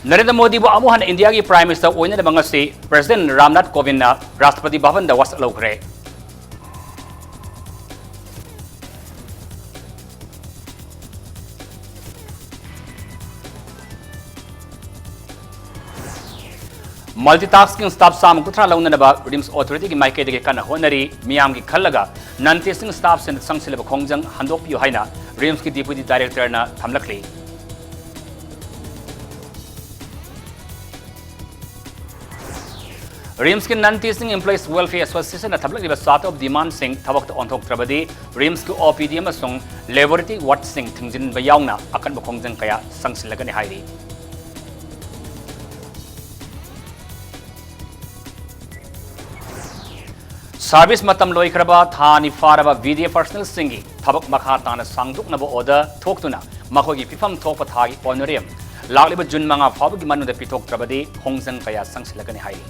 नरेंद्र मोदी बु अमुहन इंडिया की prime minister ओइने बंगसी प्रेसिडेंट रामनाथ कोविंद ना राष्ट्रपति भवन दा वास लौखरे मल्टीटास्किंग स्टाफ साम कुथरा लौननबा रिम्स अथॉरिटी की माइके दगे कन होनरी मियाम की खल्लगा नॉन टेस्टिंग स्टाफ से संगसिलब खोंजंग हंदोपियो हाइना रिम्स की डिप्यूटी डायरेक्टर ना थमलखली रिम्स की non teaching employees welfare association थमलखलिबा चार्ट ऑफ डिमांड सिंह थबक ऑनथोक्त्रबदी रिम्स की ओपीडी अमसुंग लेबोरेटरी वार्ड सिंह थिंजिनबा यावना अकनब खोंजंग कया संगसिलगनि हाइरी सर्विस मतम लोइखरबा थानी फारबा वीडियो पर्सनल सिंगी थबक मखा ताना सांगदुकनबा ऑर्डर थोक्तुना मखोगी फिफम थोकपा थागी ऑनरेम लालिबा जुन मंगा फाबगी मनुदा पिथोक्त्रबदी खोंजंग कया संगसिलगनि हाइरी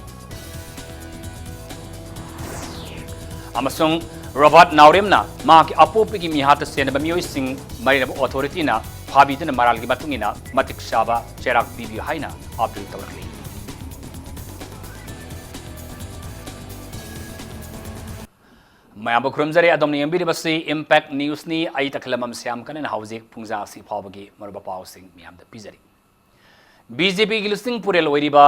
अमसुंग रॉबर्ट नाउरेमना माकी अपोपिगी मिहात सेनबा मियोइसिंग मरिनबा अथॉरिटीना फाबीदना मरालगी मतुंगिना मतिक शाबा चेराक बीबी हाइना अपील तौरखली मयाब खुरमजरे अदोमनी एम्बिरिबसी इम्पैक्ट न्यूज नि आई तखलमम श्याम कनन हाउजिक पुंजा सी फावगी मरबा पावसिंग मियाम द पिजरी बीजेपी की लिस्टिंग पुरेल ओइरिबा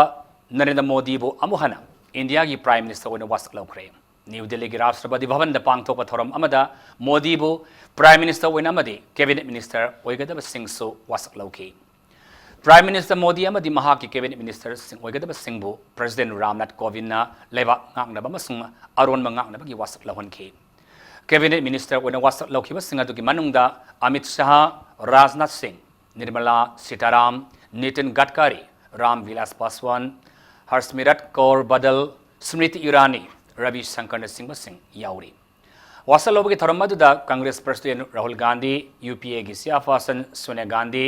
नरेंद्र मोदी बो अमुहना इंडिया की प्राइम मिनिस्टर ओइना वास्क लौखरे न्यू दिल्ली की राष्ट्रपति भवन द पांगथोप थोरम अमदा मोदी बो प्राइम मिनिस्टर ओइना अमदी कैबिनेट मिनिस्टर ओइगदब सिंहसु वास्क लौखी प्राइम मिनिस्टर मोदी अमदी महा की कैबिनेट मिनिस्टर सिंह ओइगदब सिंहबु प्रेसिडेंट रामनाथ कोविंद ना लेबा ngaknaba masung aron mangnaknaba gi wasak lahonki cabinet minister ओइना वास्क लौखिबा सिंह अदुगी मनुंगदा अमित शाह राजनाथ सिंह निर्मला सीताराम नितिन गडकरी राम विलास पासवान हर्षमिरत कौर बदल स्मृति ईरानी रवि शंकर सिंह सिंह याउरी वासल लोबगी थरमदुदा कांग्रेस प्रेसिडेंट राहुल गांधी यूपीए की सियाफासन सोनिया गांधी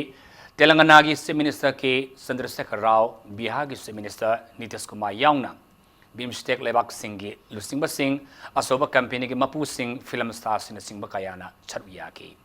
तेलंगाना की चीफ मिनिस्टर के चंद्रशेखर राव बिहार की चीफ मिनिस्टर नीतीश कुमार याउना बिमस्टेक लेबाक सिंह की लुसिंग सिंह असोबा कंपनी की मपू सिंह फिल्म स्टार सिंह कयाना छरुया की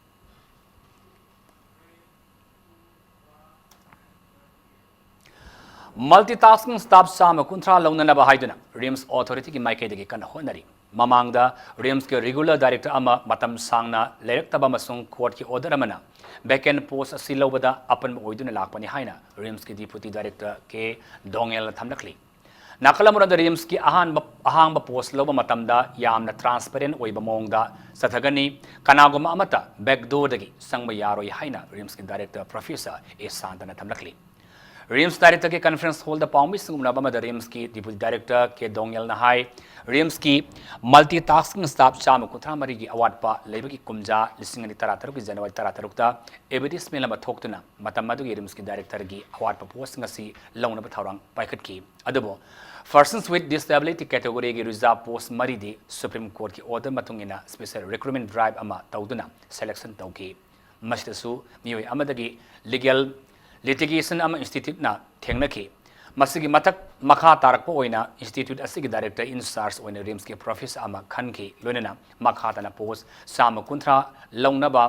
मल्टीटास्किंग स्टाफ साम कुंथ्रा लौननबा हाइदुना रिम्स अथॉरिटी की माइकेदगी कन होनरी ममांगदा रिम्स के रेगुलर डायरेक्टर अमा मतम सांगना लेरक्तबा मसुंग कोर्ट की ऑर्डर अमना बैकेंड पोस्ट असि लौबदा अपन ओइदुना लाकपनि हाइना रिम्स की डिप्यूटी डायरेक्टर के दोंगेल थमलखली नाकलमुरद रिम्स की अहांग पोस्ट लौब मतमदा यामना ट्रांसपेरेंट ओइबा मोंगदा सथगनी कनागुमा अमता बैकडोरदगी संगबा यारोय हाइना रिम्स की डायरेक्टर प्रोफेसर ए सांतना थमलखली रिम्स डायरेक्टर के कॉन्फ्रेंस हॉल द पाउमी सिंगुनाबा रिम्स की डिप्यूटी डायरेक्टर के दोंगेल नहाई रिम्स की मल्टीटास्किंग स्टाफ चाम कुथ्रा मरी की अवाटपा लेबगी कुमजा लिसिंग तरा तरुक की जनवरी तरा तरुकता एडवर्टाइजमेंट लमा थोक्तुना मतम मदुगी रिम्स की डायरेक्टर की अवाटपा पोस्ट ngasi लौनबा थौरंग पाइखट की अदबो पर्सन्स विथ डिसेबिलिटी कैटेगरी की रिजर्व पोस्ट मरी दी सुप्रीम कोर्ट की ऑर्डर मतुंगिना स्पेशल रिक्रूटमेंट ड्राइव अमा तौदुना सिलेक्शन तौकी मस्टसु मियोय अमदगी लीगल लिटिगेशन अमा इंस्टीट्यूट ना थेंगनकी मसिगी मथक मखा तारकपो ओइना इंस्टीट्यूट असिगी डायरेक्टर इन चार्ज ओइना रिम्स के प्रोफेसर अमा खनकी लोनेना मखा तना पोस्ट साम कुंथ्रा लौनबा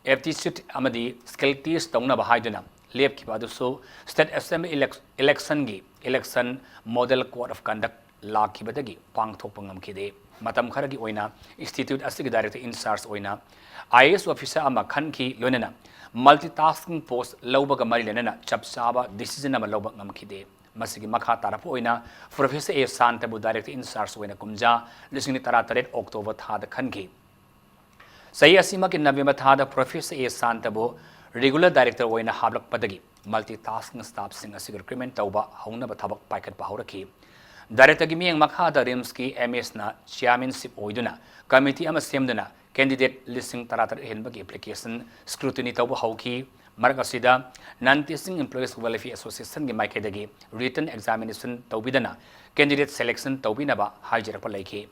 एप्टीट्यूड अमदी स्किल टेस्ट तौनबा हाइदुना लेपखिबा दुसु स्टेट असेंबली इलेक्शन की election model code of conduct लाखिबदगी पांगथोकपा ngamkhide matam kharagi oina institute asigi director in charge oina IAS officer ama khanki lonena multitasking post lawbaga mari lenena chapsaba decision ama lawba ngamkhide masigi makha tarapo oina professor A Santabu director in charge oina kumja lising 13 October thada khanki sahi asima ki November thada professor A Santabu regular director oina hablak padagi multitasking staff sing asig recruitment tauba hauna ba thabak paikat ba hauraki director की मियंग मखा the RIMS की MS ना chairmanship ओइदुना committee अमा सेमदुना candidate listing तरातर हेनबकी application scrutiny तौब हौकी मरक असिदा non teaching employees welfare association की माइकेदगी रिटन एग्जामिनेशन तौबिदना कैंडिडेट सिलेक्शन तौबिनबा हाइजरप लैखी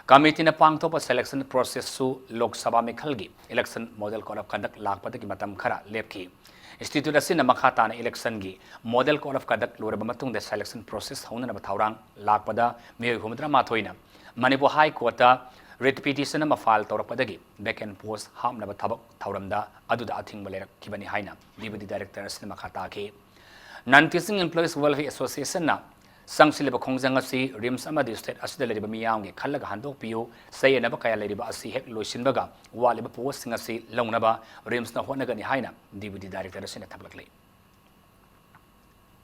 कमिटीना पांगथोप सिलेक्शन प्रोसेस सु लोकसभा मेखलगी election model code of conduct लाखपदगी मतम खरा लेपकी इंस्टीट्यूट असिना मखा ताना इलेक्शन की मॉडल कोड ऑफ कंडक्ट लोरबा मतुंग सिलेक्शन प्रोसेस होनब थौरांग लापदा मियोय हुमद्रा माथोइना Manipur high court writ petition अमा फाइल तौरपदगी बैकेंड पोस्ट हामनब थबक थौरमदा अदुदा अथिंग लेरखिबनी हाइना डिप्यूटी डायरेक्टर असिना मखा ताके non teaching employees welfare association na sangsileba khongjang asi rims amadi state asida leriba miyamge khallaga handok piyu sayenaba kaya leriba asi hek loisinbaga waliba post singa si longnaba rims na honagani haina deputy director asina thablakle.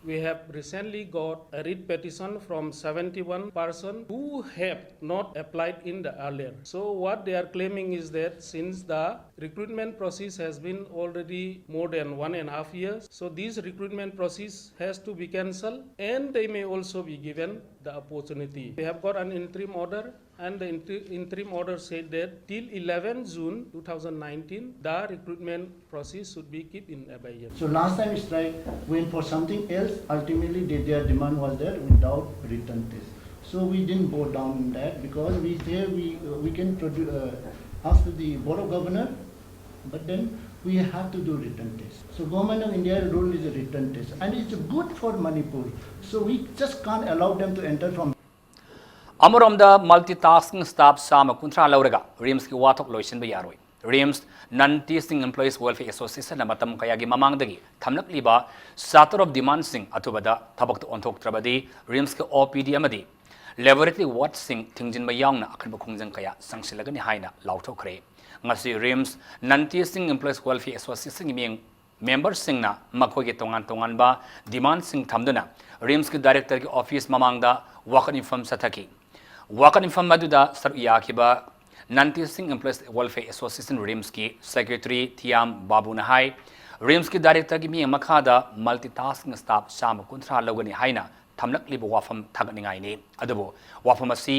We have recently got a writ petition from 71 persons who have not applied in the earlier. So what they are claiming is that since the recruitment process has been already more than 1.5 years, so this recruitment process has to be cancelled and they may also be given the opportunity. We have got an interim order and the interim order said that till 11 June 2019, the recruitment process should be kept in abeyance. So last time strike went for something else, ultimately their demand was there without written test. So we didn't go down in that because we say we can ask the Board of Governor, but then we have to do written test. So Government of India rule is a written test and it's good for Manipur. So we just can't allow them to enter from Amoromda multitasking staff sama kuntra lauraga rims ki watok loisin ba yaroi rims non teaching employees welfare association na matam kaya gi mamangdagi thamnak liba sator of demand sing atubada thabak to onthok trabadi rims ki opd amadi laboratory what sing thingjin ba yangna akhan ba khongjang kaya sangsilagani haina lauthokre ngasi rims non teaching employees welfare association gi ming members sing na makhoi gi tongan ba demand sing thamduna rims ki director ki office mamangda wakan inform sathaki Wakan inform maduda sar yakiba non-teaching employees welfare association rims ki secretary Thiam Babu Nahai rims ki director ki mi makhada multitasking staff sam kuntra logani haina thamnak liba wafam thagningai ni adubo wafam asi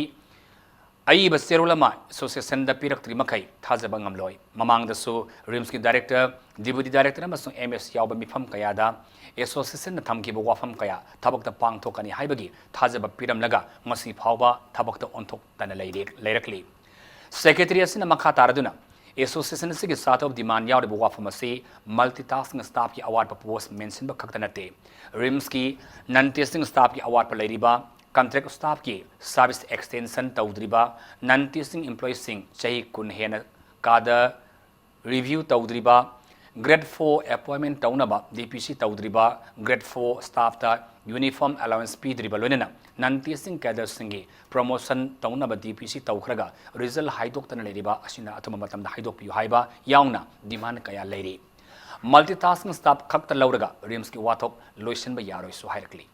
aiba serulama association da pirak tri makai thajaba ngamloi mamang da su rims ki director deputy director amasung ms yawba mifam kaya da association na thamki bo wafam kaya thabak ta pang thokani haibagi thajaba piram laga ngasi phawba thabak ta onthok tana leirakli secretary asina makha taraduna association sigi sat of demand yawde bo wafam asi multitasking staff ki award pa post mention ba khakta nate rims ki non testing staff ki award pa leiriba contract staff ki service extension tawdriba non teaching employees sing chahi kun hena kada review tawdriba Grade 4 appointment taunaba DPC taudriba Grade 4 staff ta uniform allowance pidriba loinena non-teaching cadres singi promotion taunaba DPC taukhraga result haidok tana leriba asina atuma matamda haidok piu haiba yauna demand kaya leiri multitasking staff khakta lauraga rims ki wathok loisin ba yaroi so hairakli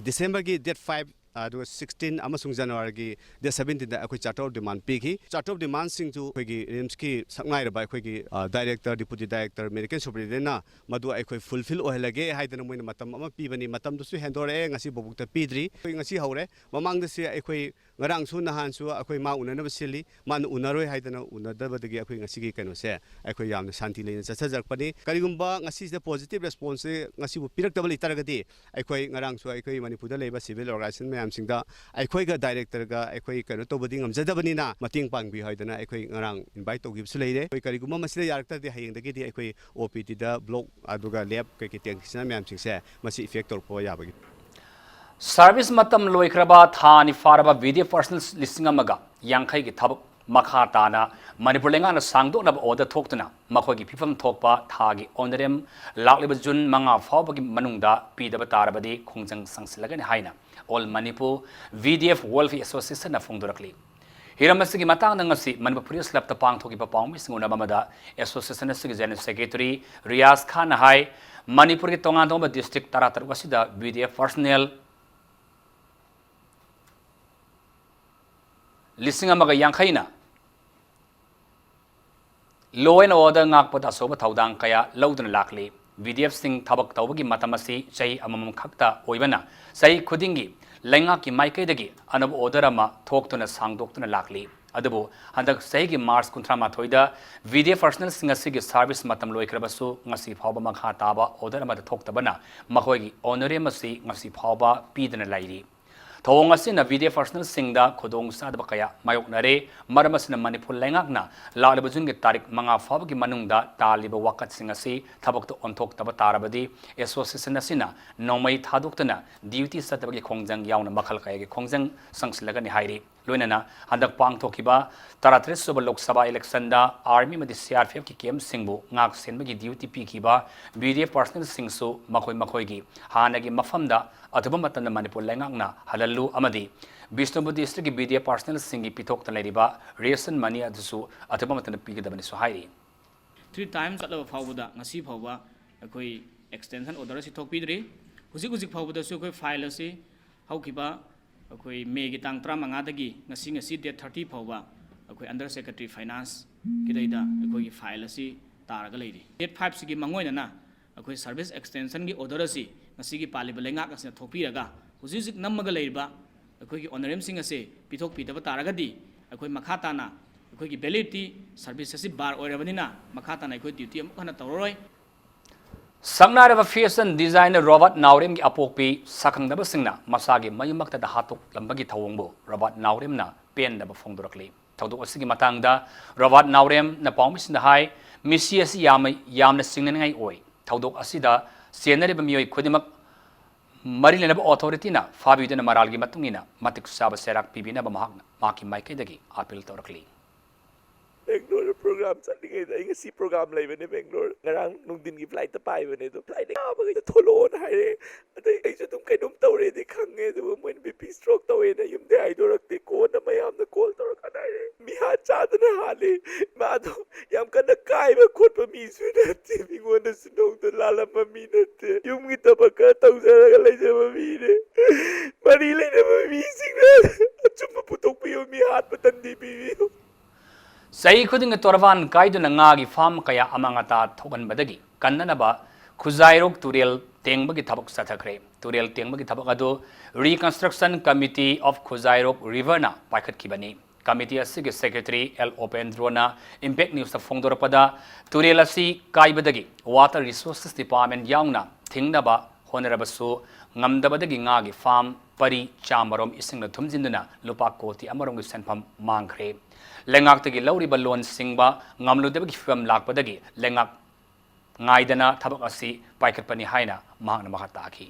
December ki date 5 16 amasung January ki date 17 da akoi charter of demand piki charter of demand sing to khoi ki rims ki sangnai ra bai khoi ki director deputy director medical superintendent na madu akoi fulfill ohelage haidana moina matam ama pibani matam du su hendore ngasi bobukta pidri khoi ngasi haure mamang da se akoi ngarang su nahan su akoi ma unana basili man unaroi haidana unada badagi akoi ngasi ki kano se akoi yamna shanti leina chachajakpani karigumba ngasi se positive response ngasi bu pirak tabali taragati akoi ngarang su akoi manipur da leiba civil organization singda aikoi ga director ga aikoi kano tobadi ngamjadabani na mating pangbi haidana aikoi ngarang invite to give suleire koi kariguma masila yarakta de hayeng dagi di aikoi OPT da block aduga lab kai ki teng kisna myam singse masi effect tor po yabagi service matam loikraba thani faraba video personal listing amaga yankhai gi thabak makha tana manipur lenga na sangdok na order thoktuna makhoi gi phifam thokpa thagi onerem lakliba jun manga fawbagi manungda pidaba tarabadi khongjang sangsilagani haina all Manipur VDF Welfare Association na phongdorakli hiramasi gi matang na ngasi Manipur Police Club ta pang thoki pa pang misnguna mamada association sigi general secretary Riaz Khan hai Manipur ki tongan tong district taratar wasida VDF personnel listing amaga yankhaina law and order ngak pata soba thaudang kaya laudun lakli VDF sing thabak tawbagi matamasi chai amamam khakta oibana sai khudingi lenga ki maikai dagi anab order ama thoktuna sangdoktuna lakli adabu handak sai gi March 13 da VDF personnel sing asigi service matam loikrabasu ngasi phawba makha taba order ama thoktabana makhoi gi honorary masi ngasi phawba pidana lairi thong asina VDF personnel singda khodong sadba kaya mayoknare maramasina Manipur lengakna laliba jungi tarik manga fabgi manungda taliba wakat singasi thabakto onthok taba tarabadi association asina nomai thadoktana duty satabagi khongjang yauna makhal kaya gi khongjang sangsilagani hairi लोइनना हंदक पांगथोकिबा 33 सुब लोक सभा election दा army मदि CRPF की केम सिंगबु ngak senbagi duty pikiba BDF personnel singsu makoi gi hanagi mafamda athuba matanna manipur laingakna halallu amadi Bishnupur district ki BDF personnel singi pitok ta leriba ration money adusu athuba matanna pigidabani so hairi 3 times at fawda ngasi fawba akoi extension order si thokpidri hujik fawda su akoi file asi haukiba akoi May gi tang 35 dagi ngasi date 30 fawba akoi under secretary finance kidaida akoi gi file asi taraga leiri date 5 sigi mangoina na akoi service extension gi order asi ngasi gi paliba lenga ka thokpiraga hujik namaga leiriba akoi gi honorem sing ase pithok pidaba taraga di akoi makha tana akoi gi validity service asi bar oirabanina makha tana akoi duty amuk hana tawroi Sangnareva fashion designer Robert Naurem ki apokpi sakhangdaba singna masagi mayumakta da hatuk lambagi thawongbo Robert Naurem na pen da phongdorakli thawdok asigi matangda Robert Naurem na pawmis na hai misi asi yamna singnan ngai oi thawdok asida senareba miyoi khodimak marilena authority na fabidena maralgi matungina matik saba serak pibina ba mahakna maki maikaidagi appeal tawrakli Bangalore program चलने गए थे सी program live ने Bangalore नरांग नुंग दिन की flight तो पाई बने तो flight यहाँ पर जो थोलो ना है तो ऐसे तुम कहीं तुम तो रे दिखांगे तो वो मन BP stroke तो है ना युम दे आई तो रखते कौन ना मैं हमने call तो रखा ना है मिहा चाहते ना हाले मैं तो यम करना काय में खुद पर मीसु नते मिंगो ना सुनो तो लाला मम्मी नते युम की तब कर तो उसे लगा ले मम्मी ने मरी ले ना मम्मी सिंह ना चुम्मा पुतों पे युम हाथ पर तंदी PV Sai khuding torvan kaidu na ngagi farm kaya amangata thogan badagi kannanaba khuzairok turel tengbagi thabak sathakre turel tengbagi thabak adu reconstruction committee of khuzairok river na paikhat kibani committee asigi secretary L Opendrona impact news ta phongdorapada turel asi kaibadagi water resources department yaungna thingnaba honerabasu ngamdabadagi ngagi farm pari chamarom isingna thumjinduna lupa koti amarong senpham mangkhre lengak tagi lauri balon singba ngamlu debagi film lakpadagi lengak ngaidana thabak asi paikat pani haina mahangna mahata akhi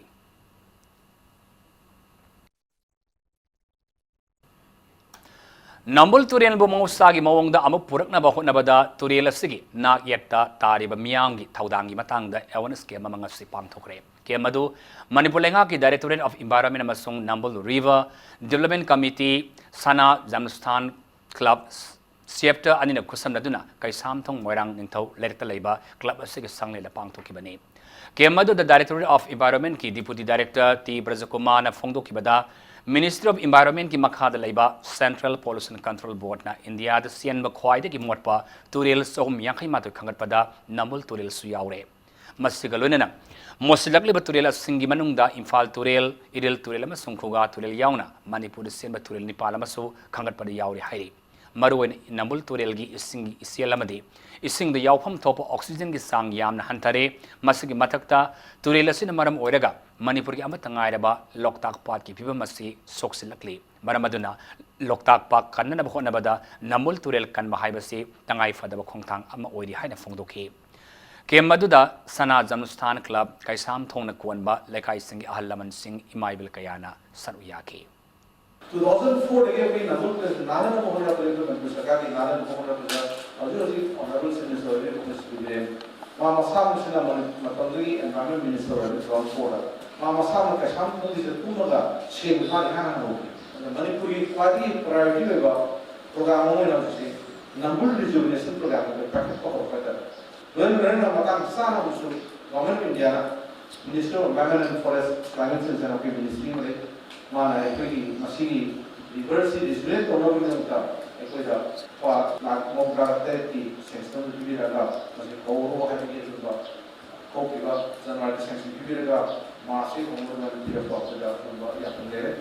Nambul Turiel bu mausagi mawongda amu purakna ba hotnabada Turiel asigi nak yakta tariba miyangi thaudangi matangda awareness ke mamangasi pangthokre ke madu Manipur lenga ki Directorate of Environment amasung Nambul River Development Committee Sana Jamstan Club Chapter anina kusam naduna kai samthong moirang ningthau lerta leiba club asigi sangle la pangthokibani kemadu the Directorate of Environment ki Deputy Director T Brajakumar na phongdokibada Ministry of Environment ki makha da leiba Central Pollution Control Board na India da sianba khwaide ki motpa turel sohum yankhai matu khangatpada Nambul turel su yaure masigalunena mosilakli ba turel asingi manungda Imphal turel Iril turel ama sungkhuga turel yauna Manipur sianba turel Nepal ama su khangatpada yaure hairi Maruin Nambul Turelgi isingi isialamadi ising the yaupam topo oxygen gi sang yamna hantare masigi matakta Turelasina maram oiraga Manipur ki amatangairaba Loktak Park ki piba masi soksilakli maramaduna Loktak Park kanna bahonabada Nambul Turel kan mahaibasi tangai fadaba khongthang ama oiri haina phongdoki kemaduda Sana Jamstan Club kaisam thongna konba lekai singi ahallaman sing imaibil kayana saruyaki 2004 again we Nambul Nana Mohana President and Sakati Nana Mohana President Ajuzi Honorable Senator Mr. Mama Sam Sina Matandri and Prime Minister around 4 Mama Sam Kasham Modi the Pumaga Shem Khan Hano and the Manipuri Party priority level program on the Nambul rejuvenation program the practice of better when Rena Matam Sana Government India Minister of Environment and Forest Climate Change and Ministry mana ekoi masigi diversity display to no bidan ta ekoi da pa na mogra te ti system bi raga masi ko ro ha ki ba ko ki ba january system bi raga masi ko mo bi ra pa da ba ya pande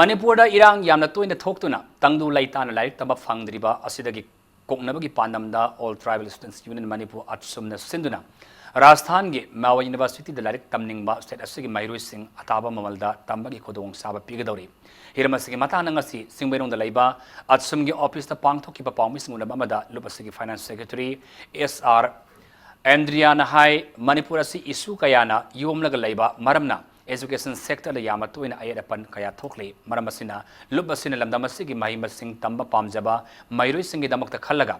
Manipur da irang yamna toina thoktuna tangdu laitana laik taba phangdriba asidagi koknabagi pandamda All Tribal Students Union Manipur atsumna sinduna Rajasthan ge Mawa University da larik tamningba state asigi mairui sing ataba mamalda tambagi khodong saba pigadori hirmasigi matana ngasi singberong da laiba atsumgi office ta pangthoki ba pawmi singuna bamada lupasigi finance secretary SR Andriana Hai Manipur asi issue kayana yomlaga laiba maramna education sector la yama toina ayapan kaya thokle maram asina lup asina lamdam asigi mahi masing tamba pamjaba mairoi singi damakta khallaga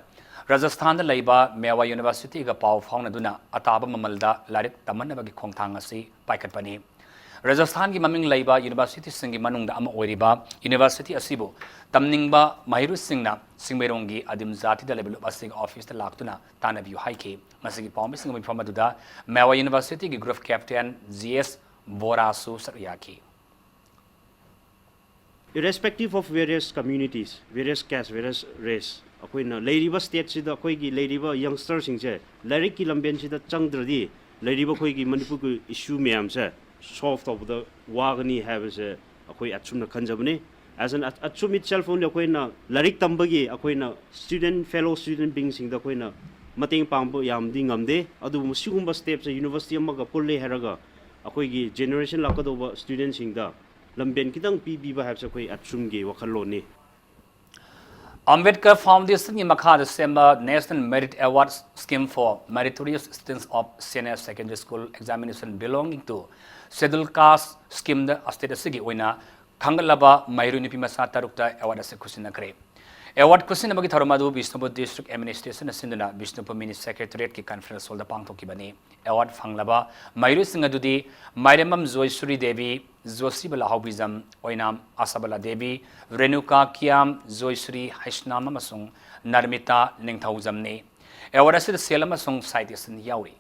Rajasthan da laiba Mewa University ga pau fauna duna ataba mamalda larik tamanabagi khongthang asi paikatpani Rajasthan gi maming laiba university singi manungda ama oiriba university asibu tamningba mahiru singna singmeronggi adim jati da level asing office da laktuna tanabiu haike masigi pawmi singi informaduda Mewa University gi group captain GS Borasu Saryaki Irrespective of various communities, various caste, various race, akoina leiriba state sida akoigi leiriba youngsters singse larik ki lamben sida changdradi leiriba akoigi manipur ku issue myam se solve of the wagani have se akoi achumna khanjabni as an achum itself only akoina larik tambagi akoina student fellow student being singda akoina mateng pangbo yamdi ngamde adu musigumba steps university amaga pulle heraga akoigi generation lakadoba student singda lamben kitang pibiba have se akoi achumge wakhaloni Ambedkar Foundation in Makha December National Merit Award Scheme for Meritorious Students of Senior Secondary School Examination belonging to Scheduled Caste Scheme the State Sigi Oina Kangalaba Mairu Nipi Masa Tarukta Award as a Kusinakre. Award Kusinabagi Taramadu Bishnupur District Administration Sinduna Bishnupur Mini Secretariat Ki Conference Hold the Pangto Kibani Award Fanglaba Mairu Singadudi Mairemam Zoisuri Devi Zosibala Haubizam Oinam Asabala Devi Renuka Kiam Zoisri Haishnama Masung Narmita Ningthauzamne Award as the Selama Song Citation Yawi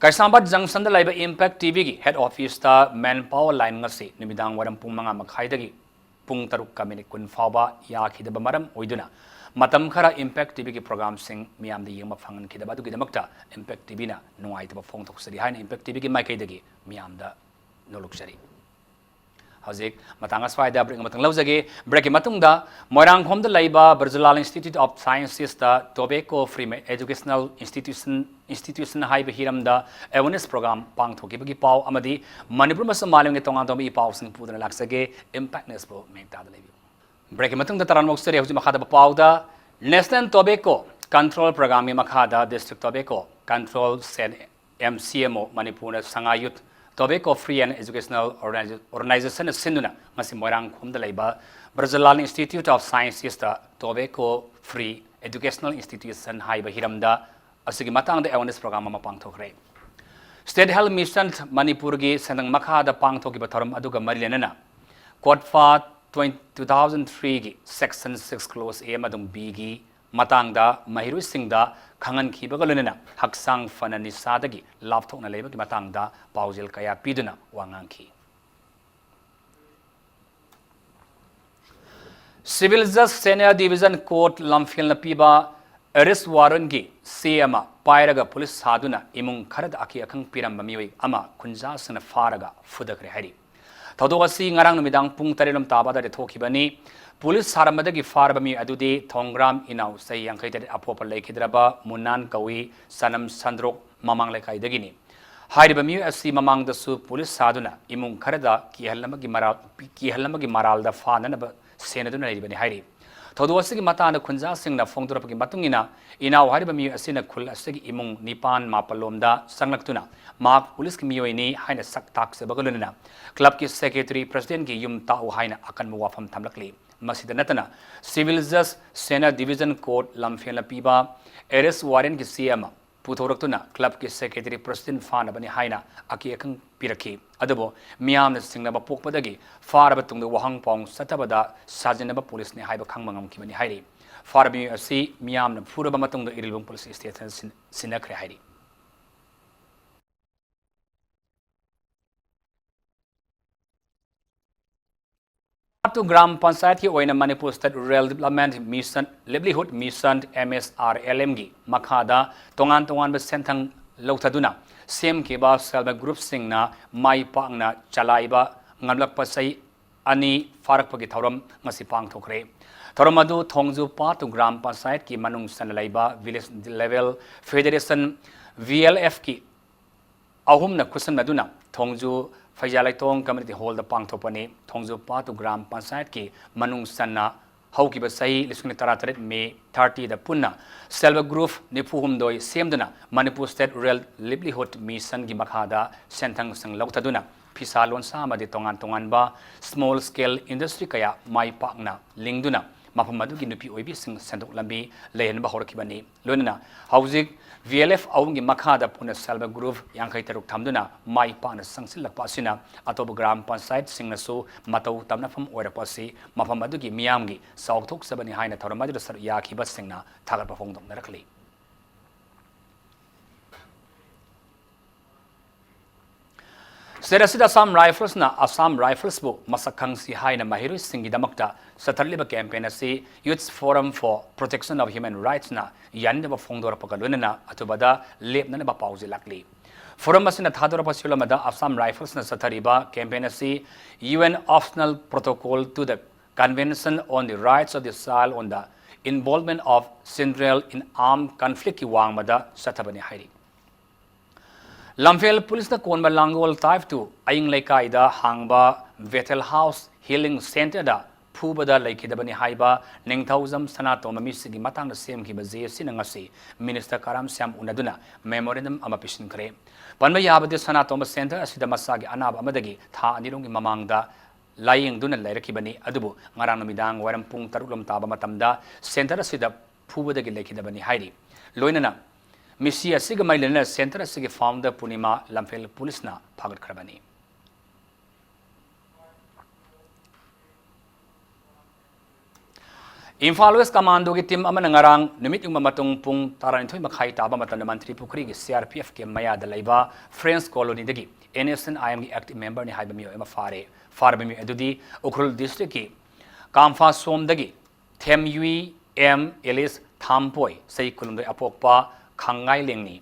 Kaisambat Junction the Liba Impact TV gi head office ta manpower line ngasi nimidang waram pung mga makhaidagi pung taruk kamini kun fawba ya khidaba maram oiduna matam khara Impact TV gi program sing miyam di yengma phangan khidaba du gi damakta Impact TV na nuai taba phong thok sari haina Impact TV gi maikaidagi miyam da nolok sari Hazik matanga swaida break matang laujage break matung da Moirang Hom da Laiba Barjalal Institute of Sciences da Tobacco Free Educational Institution High Hiram da awareness program pang thoki bagi pau amadi Manipur mas maling tonga tomi pau sing pudana laksage impactness pro mekta da lebi break matung da taran moksari huji makhada pau da National Tobacco Control Program mi makhada District Tobacco Control Sen MCMO Manipur Sanga Youth Tobacco Free and Educational Organization Sinduna Masi Moirang Hom da Laiba Barjalal Institute of Sciences da Tobacco Free Educational Institution High Hiram da asigi matang da awareness program ma pangthokre State Health Mission Manipur gi sandang makha da pangthoki batharam aduga marilenana Codfa 2003 gi section 6 clause A madum B gi matang da mahiru sing da khangan khibagalunena haksang fanani sadagi lapthokna leba gi matang da paujel kaya piduna wangang khi Civil Justice Senior Division Court Lamphil na piba arrest warrant gi CMA pairaga police saduna imung kharad aki akhang piram bamiwi ama kunja sana faraga fudakre hari thodo asi ngarang numidang pung tarilom tabada de thokibani police saramadagi farbami adudi thongram inau sai yang khaitade apopal lekhidraba munan kawi sanam sandrok mamang lekai dagini hairibami asi mamang da su police saduna imung kharada ki hallamagi maral da fanana ba senaduna leibani hairi thodo asigi matana khunja singna phongdurapagi matungina inau haribami asina khul asigi imung nipan mapalomda sanglaktuna mak police ki miyoini haina sak tak se bagalunina club ki secretary president ki yum ta haina akan muwafam thamlakli masida natana civil justice sena division court lamphela piba arrest warrant ki CM puthoraktuna club ki secretary president fana bani haina aki akang piraki adubo miyamna singnaba pokpadagi faraba tungda wahang pong satabada sajanaba police ne haiba khangmangam kibani hairi farbi asi miyamna phuraba matungda irilbum police station sinakre hairi to Gram Panchayat ki oina Manipur State Rural Development Mission Livelihood Mission MSRLM gi makhada tongan ba senthang lauthaduna sem ke ba self group singna mai pangna chalaiba ngamlak pasai ani farak pagi thoram ngasi pang thokre thoramadu thongju pa to Gram Panchayat ki manung sanlaiba village level federation VLF ki ahum na kusan maduna thongju Fajalai Tong Community Hall the Pangthopani Thongju Pa to Gram Panchayat ki Manung Sanna haukiba sahi lisung taratret May 30 da punna self group nipuhumdoi semduna Manipur State Rural Livelihood Mission gi makhada sentang sang lautaduna phisa lon sama de tongan ba small scale industry kaya mai pakna lingduna mafam adugi nupi oibi sing sendok lambi lehan ba horkibani lonana hauzik VLF aungi makhada puna self group yang kai teruk thamduna mai pakna sangsil lakpa sina atob gram panchayat singnasu matau tamna pham oira pasi mafam adugi miyamgi saukthok sabani haina thoramadu sar yakhiba singna thagar pafong dok narakli Serasida Assam Rifles na Assam Rifles bu masakang si haina mahiru singi damakta satarliba campaign asi Youth Forum for Protection of Human Rights na yan ba fongdora pakaluna na atubada lep na ba pauzi lakli forum asina thadora pasula mada Assam Rifles na satariba campaign asi UN Optional Protocol to the Convention on the Rights of the Child on the Involvement of Children in Armed Conflict ki wang mada satabani hairi Lamphel Police na konba langol type 2 aying laikai da hangba Bethel House Healing Center da phubada laikida bani haiba ningthauzam sanato mami sigi matang na sem ki baje sinangasi Minister Karam Syam unaduna memorandum ama pishin kare panba yabade sanato center asida masagi anab amadagi tha anirong mamangda laying duna lairakibani adubu ngarang numidang waram pung taruklom taba matamda center asida phubadagi laikida bani hairi loinana Misia Siga Mailena Center Siga founder Punima Lamphel Police na Pagat Krabani. Imphal West Commando ki team amana ngarang numit yung mamatong pung taran ito'y makhay taba matan na Mantri Pukri ki CRPF ki maya dalaiba Friends Colony dagi NSN IM ki active member ni Haibamiyo ema Farbamiyo edudi Ukrul District ki Kamfa Som dagi Them Yui M Elis Thampoy say kulundoy apokpa Kangai Lingni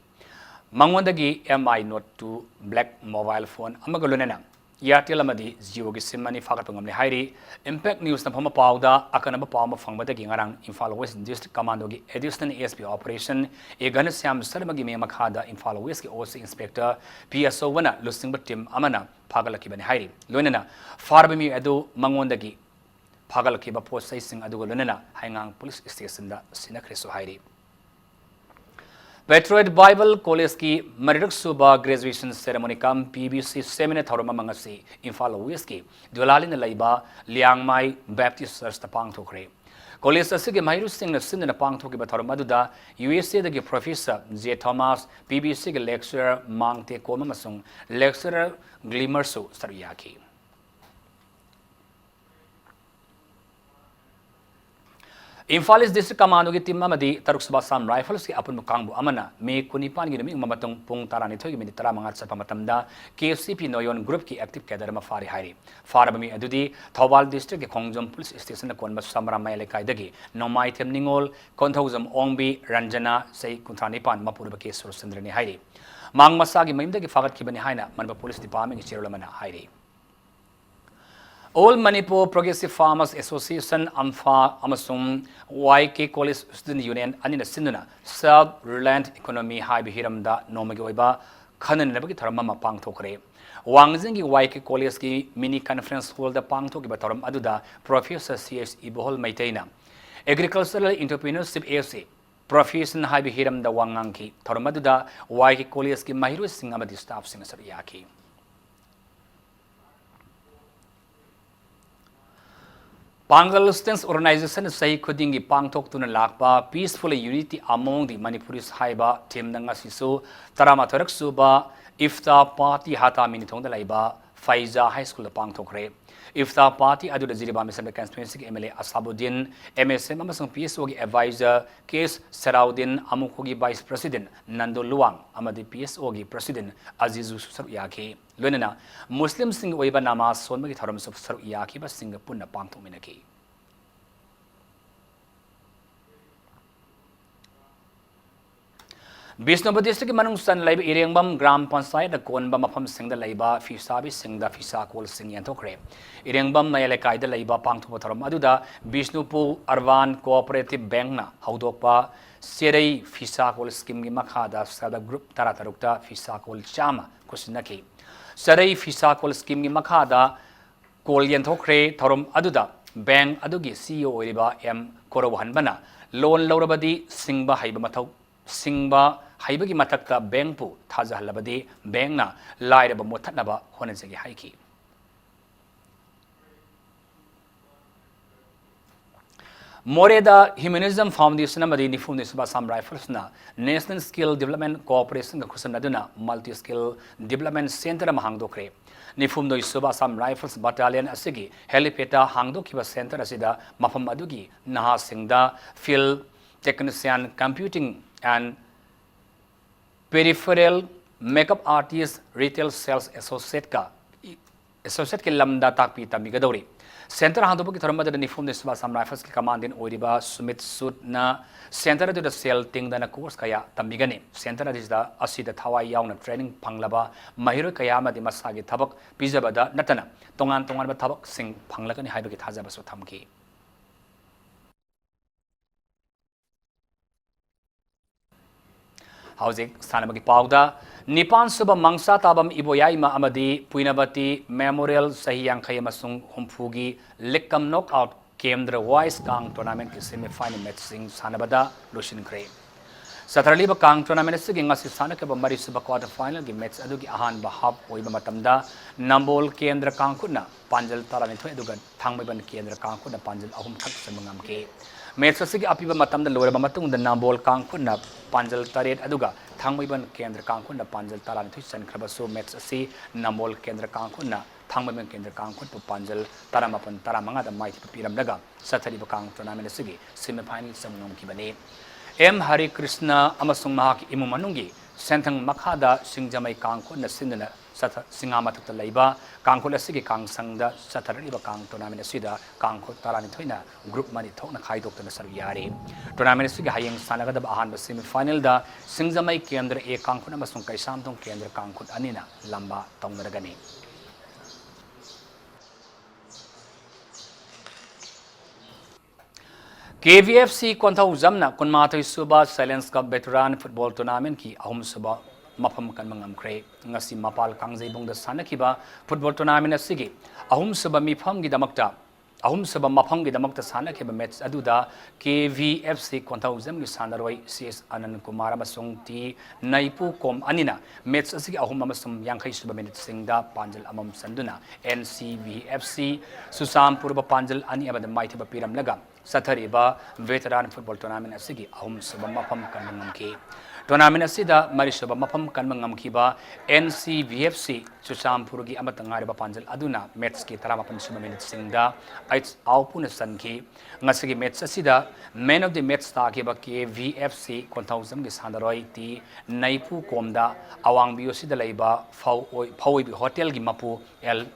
Mangwandagi MI Note 2 Black mobile phone Amagalunena Airtel amadi Jio gi sim mani fagat pangam ni hairi Impact News na phama pawda akanaba pawma fangbadagi ngarang Imphal West District Commando gi additional ASP operation Egana Syam Sarmagi me makhada Imphal West gi OC Inspector PSO wana lusingba team amana phagalaki bani hairi loinana farbami adu mangwandagi phagalaki ba posai sing adu golunena haingang police station da sinakreso hairi Patriot Bible College ki Maridak Suba graduation ceremony kam PBC seminar tharoma mangasi Imphal West ki Dulalin laiba Liangmai Baptist Church tapang thokre College asige Mahiru Singh na sinna pang thoki ba tharoma duda USA dagi Professor J Thomas PBC ki lecturer Mangte Koma masung lecturer Glimmer su sariyaki Imphal East District Commando ki team amadi Taruk Sabha Assam Rifles ki apun mukangbu amana May 19 gi numi mamatong pung tarani thogi minit tara mangat sa pamatamda KFCP Noyon Group ki active cadre ma fari hairi farabami adudi Thawal District ki Khongjom Police Station na konba samra mai lekai dagi nomai them ningol Konthauzam Ongbi Ranjana sei kunthani pan mapurba ke Surendrani hairi mang masagi maimda ki fagat ki bani haina manba Police Department ki cherolamana hairi All Manipur Progressive Farmers Association AMFA Amasum YK College Student Union Anina Sinduna Self-Reliant Economy High Bihiramda Nomagi Oiba Kanan Nabaki Taramama Pang Tokre Wangzingi YK College ki mini conference hall da Pang Toki Bataram Aduda Professor C.S. Ibohol Maitena Agricultural Entrepreneurship AC Profession High Bihiram da Wanganki Taramaduda YK College ki Mahiru Singamadi staff Sinasariyaki Pangal Stance Organization sahi khudingi pangthok tuna lakpa peaceful unity among the Manipuris haiba team nanga sisu tarama thorak suba ifta party hata minithong dalaiba Faiza High School pangthokre ifta party adu Jiriba Misam constituency MLA Asabuddin MSM amasung PSO gi advisor Case Saraudin Amukhogi Vice President Nando Luang amadi PSO gi President Azizu Saruyaki Lunana Muslim sing oiba namaz sonmagi tharam sub Saruyaki ba sing punna pangthominaki Bisnopur District manung san laiba Irengbam Gram Panchayat da konba mafam singda laiba fisabi singda fisa kol sing yanthokre Irengbam mayalekai da laiba pangthoba tharam aduda Bisnupur Arvan Cooperative Bank na haudokpa serei fisa kol scheme gi makhada sada group taratarukta fisa kol chama kusinaki serei fisa kol scheme gi makhada kol yanthokre tharam aduda bank adugi CEO oiriba M Korohanbana loan lorabadi singba haiba mathau singba haibagi mathakta bank pu thajahalabadi bank na lairaba mothatnaba honajagi haiki Moreda Humanism Foundation amadi nifumni suba Assam Rifles na National Skill Development Corporation ga khusam naduna Multi Skill Development Center ma hangdokre nifumno suba Assam Rifles Battalion asigi helipeta hangdokiba center asida mafam adugi naha singda field technician computing and peripheral makeup artist retail sales associate ke lamda takpi tamigadori Center hangdopo ki tharma da nifum ne suba Assam Rifles ki commandant oiriba Sumit Sud na center da sel ting da na course kaya tambigani center da asida thawai yauna training phanglaba mahiro kaya ma di masagi thabak pijaba da natana tongan ba thabak sing phanglagani haiba ki thajaba so thamki Housing Sanamagi Pauda Nipan Suba Mangsa Tabam Iboyaima Amadi Puinabati Memorial Sahiyang Kayamasung Humfugi Likam Knockout Kendra Wise Kang Tournament ki semi-final match sing Sanabada Lushin Kray Satarliba Kang Tournament siging ngasi Sanaka Mari Suba quarter final gi match adugi ahan bahab oiba matamda Nambol Kendra Kangkuna Panjal Tarani Thoi aduga Thangmaiban Kendra Kangkuna Panjal ahum thak semangamke Match asigi apiba matam da loraba matung da Nambol Kangkuna Panjal Taret aduga Thangmaiban Kendra Kangkuna Panjal Tarani Thoi san krabaso match asi Nambol Kendra Kangkuna Thangmaiban Kendra Kangkun pu Panjal Taramapan Taramanga da Mighty Piramdaga Sathariba Kang Tournament asigi semi final samungam kibani M Hari Krishna amasung mahaki imumanungi Sentang Makhada Singjamai Kangkun na sinna Singamatak Laiba Kangkun asigi Kang Sangda Sathariba Kang Tournament asida Kangkut Tarani Thoina group mani thok na khai dok na sarviari Tournament asigi hayeng sanaga da ahan semi final da Singjamai Kendra e Kangkun amasung Kaisam tong Kendra Kangkut anina lamba tongnaragani KVFC Kontau Zamna Kunmatai Suba Silence Cup Veteran Football Tournament ki ahum suba mapam kan mangamkre ngasi mapal kangjai bongda sanakiba football tournament asigi ahum suba mifam gi damakta ahum suba mafam gi damakta sanakiba match aduda KVFC Kontau Zam gi sanaroi CS Anand Kumar amasung ti Naipu Kom anina match asigi ahum amasum yangkai suba minute singda Panjal amam sanduna NCVFC Susam Purba Panjal ani abada maiti ba piram laga Sathariba Veteran Football Tournament asigi ahum suba mapam kan mangamki Tournament asida mari suba mapam kan mangamkiba NCVFC Susampurgi amatangariba Panjal aduna match ki taramapan suba minute singda its aupuna sanki ngasigi match asida man of the match ta kiba KVFC 1000 gi sandaroi ti Naipu Komda awang biosida laiba phawoi bi hotel gi mapu el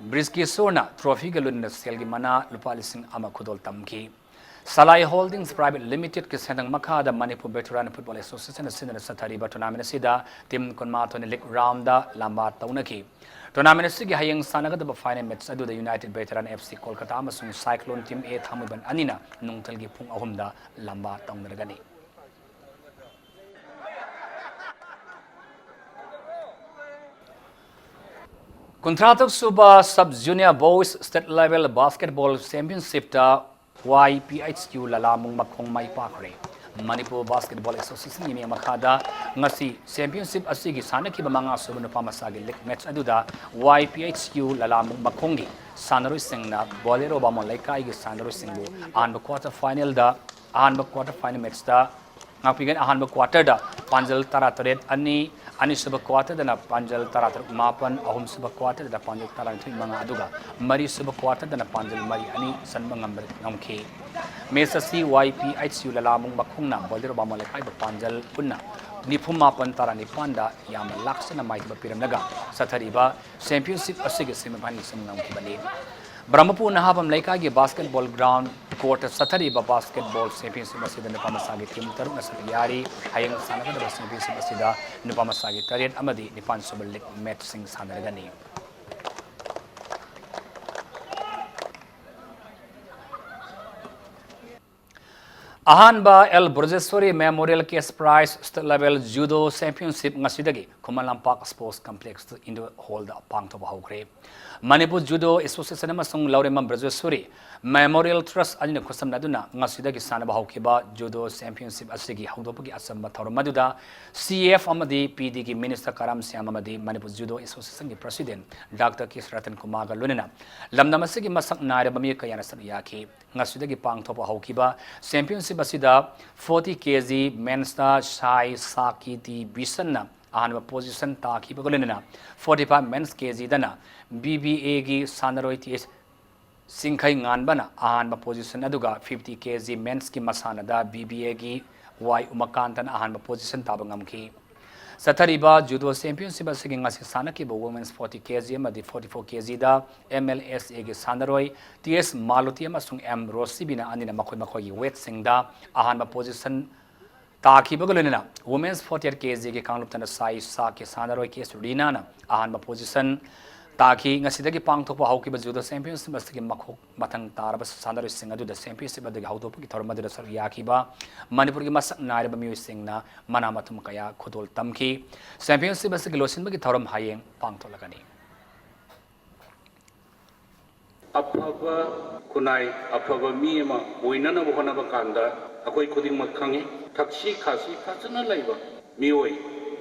Brisky Sona Trophy Galun Selgi Mana Lupalising Amakudol Tamki Salai Holdings Private Limited ki Sendang Makada Manipur Veteran Football Association Sinna Sathariba Tournament Sida Tim Konmaton Lik Rounda Lamba Taunaki Tournament Sigi Hayang Sanaga the final match adu the United Veteran FC Kolkata Amasung Cyclone Team 8 Hamiban Anina Nungtalgi Pung Ahumda Lamba Taunagani Contrato Suba Sub Junior Boys State Level Basketball Championship ta YPHQ Lalamung Makong Mai Pakre Manipur Basketball Association ni makada ngasi championship asigi sanaki bamanga subano pamasagi leg match aduda YPHQ Lalamung Makongi Sanaroi Singna Bolero Bamon Laikai gi Sanaroi Singbu anba quarter final match da ngapigan ahanba quarter da Panjal Tarataret ani suba quarter da na Panjal Taratar mapan ahum suba quarter da Panjal Taratar mga aduga mari suba quarter da na Panjal mari ani sanba ngamke mesa si YPHU Lalamung Bakungna Bolero Bamon Laikai ba Panjal punna nipum mapan tarani panda yam laksana mai ba piramnaga sathariba championship asigi semifinal samnam kibani Brahmapur Nahabam Laikagi basketball ground court Sathariba basketball championship asida Nipamasagi team taruna satiyari hayang sanaka da championship asida Nipamasagi Tariat amadi Nipan Super League match sing sanaragani Ahanba El Burjeshwari Memorial Case Prize State Level Judo Championship ngasidagi Khuman Lampak Sports Complex Indoor Hall da pangthoba hokre. Manipur Judo Association amasung Lauremam Burjeshwari Memorial Trust ajina khusam naduna ngasidagi sanaba hokhiba Judo Championship asigi hawdopagi asamba thorum maduda CF amadi PD ki Minister Karam Syam amadi Manipur Judo Association ki President Dr. Kis Ratan Kumar ga lunena lamdam asigi masak naira bami kayana san yakhi ngasidagi pangthoba hokhiba Championship Basida 40 kg men's Shai Sakiti Bisanna ahanba position taki bagolena 45 men's kg dana BBA gi Sanaroitis Sinkhai Nganbana ahanba position aduga 50 kg men's ki masana da BBA gi Y Umakantan ahanba position tabangamki Satariba Judo Championship asigi ngasi sanaki ba women's 40 kg amadi 44 kg da MLSA gi Sanaroi TS Maluti amasung M Rosibina anina makhoi gi weight singda ahanba position taki bagolena women's 48 kg gi kangluptana sai sa ke Sanaroi ke Rina na ahanba position taki ngasidagi pangthokpa haukiba Judo Championship asigi makhok matang taraba Sanaroi singa du da championship adagi haudopa ki thormadu da sar yakiba Manipur gi masak nairaba mioi singna manamatum kaya khudol tamki championship asigi losinba ki thorom hayeng pangtholagani afaba kunai afaba mi ma oinana bohana ba kanda akoi khuding mak khange thakshi khasi phajana laiba mioi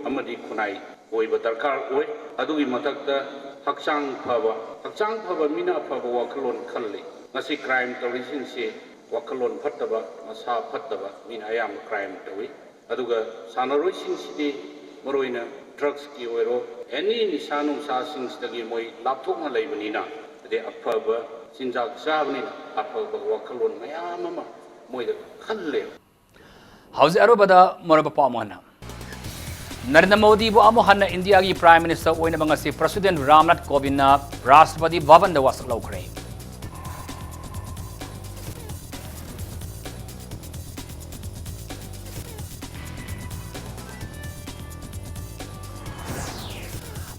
amadi kunai oiba darkar oi adugi matakta hakchang phaba mina phaba wakalon khalli ngasi crime tawrisin se wakalon phattaba masa phattaba mina ayam crime tawi aduga sanaroi sing sidi moroina drugs ki oiro any nisanu sa sing stagi moi lapthok na leibanina ade afaba sinjak sabni afaba wakalon mayam ma moi da khalle Hauzi arobada moraba pamona Narendra Modi bu amohanna India ki Prime Minister oina bangasi President Ramnath Kovind na Rashtrapati Bhavan da wasak laukre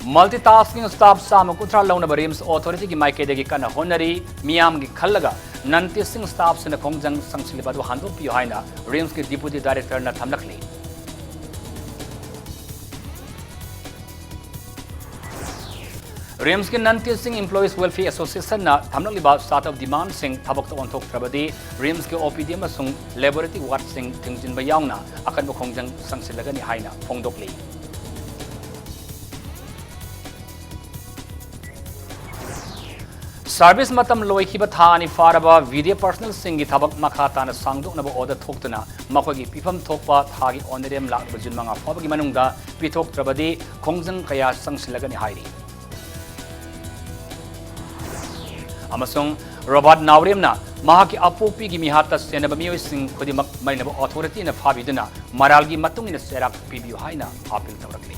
Multitasking staff sama kutra launa Rims Authority ki maike degi kana honari miyam gi khallaga nanti sing staff sina kongjang sangsilibadu handop pi haina Rims ki Deputy Director na thamlakli Rims ki nanti sing Employees Welfare Association na thamlakliba start of demand sing thabak ta onthok trabadi Rims ki OPD amasung laboratory ward sing thingjin ba yaungna akan bo kongjang sangsilagani haina phongdokli Service matam loi khiba thani faraba video personal singi thabak makhata na sangdok na order thoktuna makhoi pifam thokpa thagi onerem lak bujun manga phobagi manungda pithok trabadi khongjang kaya sangsilagani hairi amasung Robert Nauremna mahaki apopi gi mihata senaba mioi sing khodimak marinaba authority na phabiduna maralgi matungina serak pibiu haina apil tawrakli